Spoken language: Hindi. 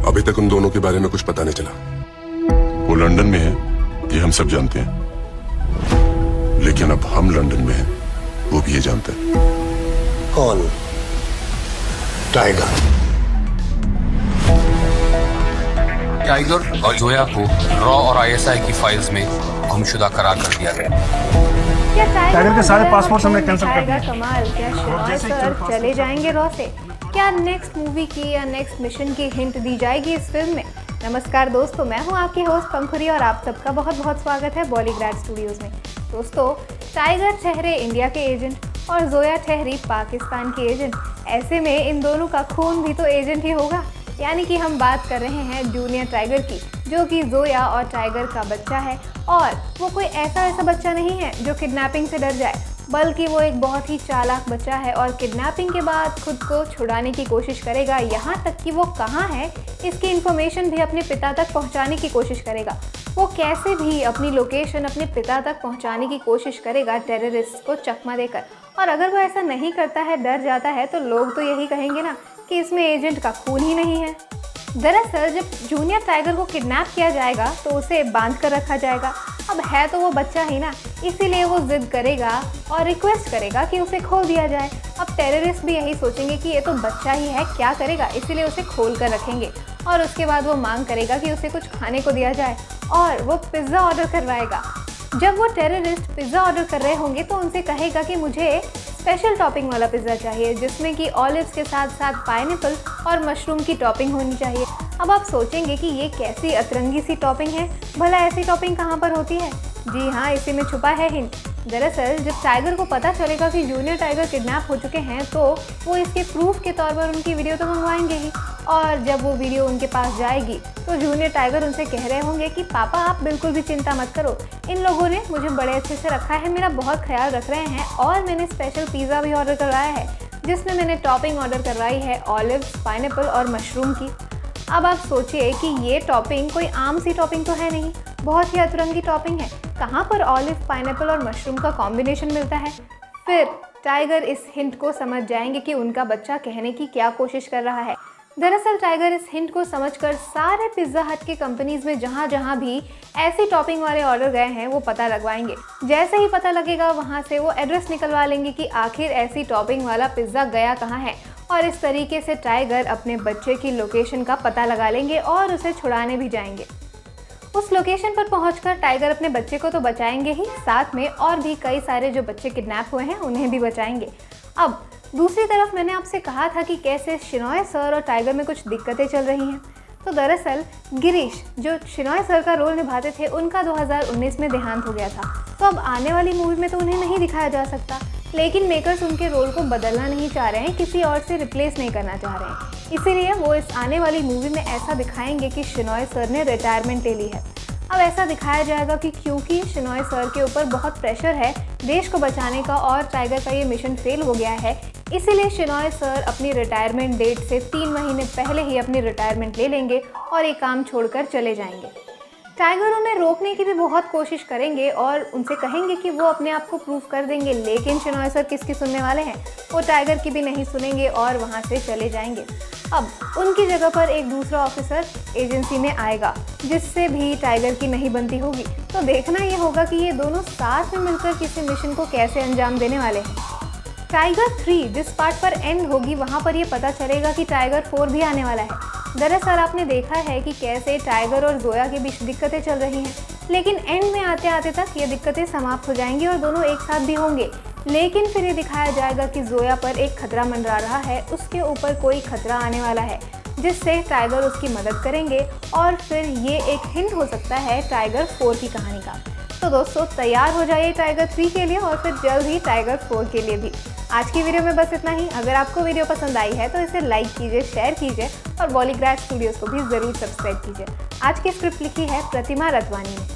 अभी तक उन दोनों के बारे में कुछ पता नहीं चला। वो लंदन में है, ये हम सब जानते हैं, लेकिन अब हम लंदन में हैं, वो भी ये जानता है। कौन? टाइगर। टाइगर और जोया को रॉ और आईएसआई की फाइल्स में गुमशुदा करार कर दिया गया। टाइगर के सारे पासपोर्ट हमने कैंसिल कर दिए। कमाल, क्या शिनॉय सर चले जाएंगे रॉ से? क्या नेक्स्ट मूवी की या नेक्स्ट मिशन की हिंट दी जाएगी इस फिल्म में? नमस्कार दोस्तों, मैं हूं आपकी होस्ट पंखुरी और आप सबका बहुत बहुत स्वागत है बॉलीग्राड स्टूडियोज में। दोस्तों, टाइगर ठहरे इंडिया के एजेंट और जोया ठहरी पाकिस्तान की एजेंट। ऐसे में इन दोनों का खून भी तो एजेंट ही होगा। यानी कि हम बात कर रहे हैं जूनियर टाइगर की, जो कि जोया और टाइगर का बच्चा है। और वो कोई ऐसा बच्चा नहीं है जो किडनैपिंग से डर जाए, बल्कि वो एक बहुत ही चालाक बच्चा है और किडनैपिंग के बाद खुद को छुड़ाने की कोशिश करेगा। यहाँ तक कि वो कहाँ है इसकी इन्फॉर्मेशन भी अपने पिता तक पहुँचाने की कोशिश करेगा। वो कैसे भी अपनी लोकेशन अपने पिता तक पहुँचाने की कोशिश करेगा टेररिस्ट को चकमा देकर। और अगर वो ऐसा नहीं करता है, डर जाता है, तो लोग तो यही कहेंगे ना कि इसमें एजेंट का खून ही नहीं है। दरअसल जब जूनियर टाइगर को किडनैप किया जाएगा तो उसे बांध कर रखा जाएगा। अब है तो वो बच्चा ही ना, इसीलिए वो जिद करेगा और रिक्वेस्ट करेगा कि उसे खोल दिया जाए। अब टेररिस्ट भी यही सोचेंगे कि ये तो बच्चा ही है, क्या करेगा, इसीलिए उसे खोल कर रखेंगे। और उसके बाद वो मांग करेगा कि उसे कुछ खाने को दिया जाए और वो पिज़्ज़ा ऑर्डर करवाएगा। जब वो टेररिस्ट पिज़्ज़ा ऑर्डर कर रहे होंगे तो उनसे कहेगा कि मुझे स्पेशल टॉपिंग वाला पिज़्ज़ा चाहिए, जिसमें कि ऑलिव्स के साथ साथ पाइनएप्पल और मशरूम की टॉपिंग होनी चाहिए। अब आप सोचेंगे कि ये कैसी अतरंगी सी टॉपिंग है, भला ऐसी टॉपिंग कहाँ पर होती है? जी हाँ, इसी में छुपा है हिंट। दरअसल जब टाइगर को पता चलेगा कि जूनियर टाइगर किडनैप हो चुके हैं तो वो इसके प्रूफ के तौर पर उनकी वीडियो तो मंगवाएंगे ही। और जब वो वीडियो उनके पास जाएगी तो जूनियर टाइगर उनसे कह रहे होंगे कि पापा आप बिल्कुल भी चिंता मत करो, इन लोगों ने मुझे बड़े अच्छे से रखा है, मेरा बहुत ख्याल रख रहे हैं और मैंने स्पेशल पिज़्ज़ा भी ऑर्डर करवाया है, जिसमें मैंने टॉपिंग ऑर्डर करवाई है ऑलिव्स, पाइनएप्पल और मशरूम की। अब आप सोचिए कि ये टॉपिंग कोई आम सी टॉपिंग तो है नहीं, बहुत ही अतरंगी टॉपिंग है। कहाँ पर ऑलिव, पाइनएप्पल और मशरूम का कॉम्बिनेशन मिलता है? फिर टाइगर इस हिंट को समझ जाएंगे कि उनका बच्चा कहने की क्या कोशिश कर रहा है। दरअसल टाइगर इस हिंट को समझकर सारे पिज़्ज़ा हट के कंपनीज में जहाँ जहाँ भी ऐसी टॉपिंग वाले ऑर्डर गए हैं वो पता लगवाएंगे। जैसे ही पता लगेगा वहाँ से वो एड्रेस निकलवा लेंगे कि आखिर ऐसी टॉपिंग वाला पिज़्ज़ा गया कहाँ है। और इस तरीके से टाइगर अपने बच्चे की लोकेशन का पता लगा लेंगे और उसे छुड़ाने भी जाएंगे। उस लोकेशन पर पहुंचकर टाइगर अपने बच्चे को तो बचाएंगे ही, साथ में और भी कई सारे जो बच्चे किडनैप हुए हैं उन्हें भी बचाएंगे। अब दूसरी तरफ मैंने आपसे कहा था कि कैसे शिनॉय सर और टाइगर में कुछ दिक्कतें चल रही हैं। तो दरअसल गिरीश, जो शिनॉय सर का रोल निभाते थे, उनका 2019 में देहांत हो गया था। तो अब आने वाली मूवी में तो उन्हें नहीं दिखाया जा सकता, लेकिन मेकर्स उनके रोल को बदलना नहीं चाह रहे हैं, किसी और से रिप्लेस नहीं करना चाह रहे हैं। इसीलिए वो इस आने वाली मूवी में ऐसा दिखाएंगे कि शिनॉय सर ने रिटायरमेंट ले ली है। अब ऐसा दिखाया जाएगा कि क्योंकि शिनॉय सर के ऊपर बहुत प्रेशर है देश को बचाने का और टाइगर का ये मिशन फेल हो गया है, इसीलिए शिनॉय सर अपनी रिटायरमेंट डेट से 3 महीने पहले ही अपनी रिटायरमेंट ले लेंगे और ये काम छोड़कर चले जाएंगे। टाइगर उन्हें रोकने की भी बहुत कोशिश करेंगे और उनसे कहेंगे कि वो अपने आप को प्रूव कर देंगे, लेकिन शिनॉय सर किसकी सुनने वाले हैं? वो टाइगर की भी नहीं सुनेंगे और वहाँ से चले जाएंगे। अब उनकी जगह पर एक दूसरा ऑफिसर एजेंसी में आएगा, जिससे भी टाइगर की नहीं बनती होगी। तो देखना ये होगा कि ये दोनों साथ में मिलकर किसी मिशन को कैसे अंजाम देने वाले हैं। टाइगर 3 जिस पार्ट पर एंड होगी वहाँ पर ये पता चलेगा कि टाइगर 4 भी आने वाला है। दरअसल आपने देखा है कि कैसे टाइगर और जोया के बीच दिक्कतें चल रही हैं, लेकिन एंड में आते आते तक ये दिक्कतें समाप्त हो जाएंगी और दोनों एक साथ भी होंगे। लेकिन फिर ये दिखाया जाएगा कि जोया पर एक खतरा मंडरा रहा है, उसके ऊपर कोई खतरा आने वाला है, जिससे टाइगर उसकी मदद करेंगे और फिर ये एक हिंट हो सकता है टाइगर 4 की कहानी का। तो दोस्तों तैयार हो जाइए टाइगर 3 के लिए और फिर जल्द ही टाइगर 4 के लिए भी। आज की वीडियो में बस इतना ही। अगर आपको वीडियो पसंद आई है तो इसे लाइक कीजिए, शेयर कीजिए और बॉलीग्राड स्टूडियोज़ को भी ज़रूर सब्सक्राइब कीजिए। आज की स्क्रिप्ट लिखी है प्रतिमा रतवानी ने।